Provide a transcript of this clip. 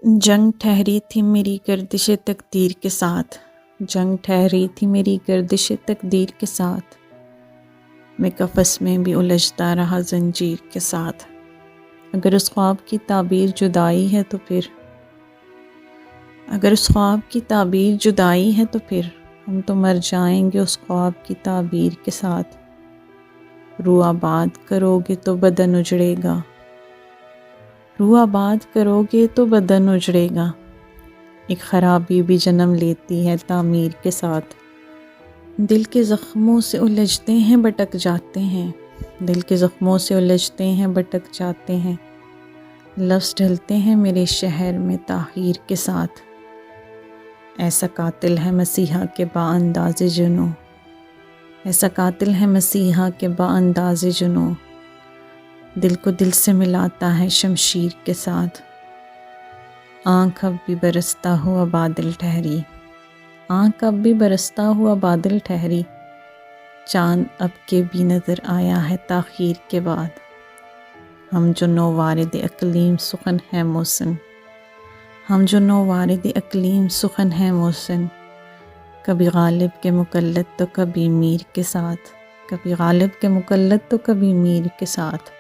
جنگ ٹھہری تھی میری گردش تقدیر کے ساتھ، جنگ ٹھہری تھی میری گردش تقدیر کے ساتھ، میں قفس میں بھی الجھتا رہا زنجیر کے ساتھ۔ اگر اس خواب کی تعبیر جدائی ہے تو پھر، اگر اس خواب کی تعبیر جدائی ہے تو پھر ہم تو مر جائیں گے اس خواب کی تعبیر کے ساتھ۔ روح آباد کرو گے تو بدن اجڑے گا، روح آباد کرو گے تو بدن اجڑے گا، ایک خرابی بھی جنم لیتی ہے تعمیر کے ساتھ۔ دل کے زخموں سے الجھتے ہیں بھٹک جاتے ہیں، دل کے زخموں سے الجھتے ہیں بھٹک جاتے ہیں، لفظ ڈھلتے ہیں میرے شہر میں تاخیر کے ساتھ۔ ایسا قاتل ہے مسیحا کے با انداز جنوں، ایسا قاتل ہے مسیحا کے با انداز جنوں، دل کو دل سے ملاتا ہے شمشیر کے ساتھ۔ آنکھ اب بھی برستا ہوا بادل ٹھہری، آنکھ اب بھی برستا ہوا بادل ٹھہری، چاند اب کے بھی نظر آیا ہے تاخیر کے بعد۔ ہم جو نووارد اقلیم سخن ہے محسن، ہم جو نووارد اقلیم سخن ہے محسن، کبھی غالب کے مقلد تو کبھی میر کے ساتھ، کبھی غالب کے مقلد تو کبھی میر کے ساتھ۔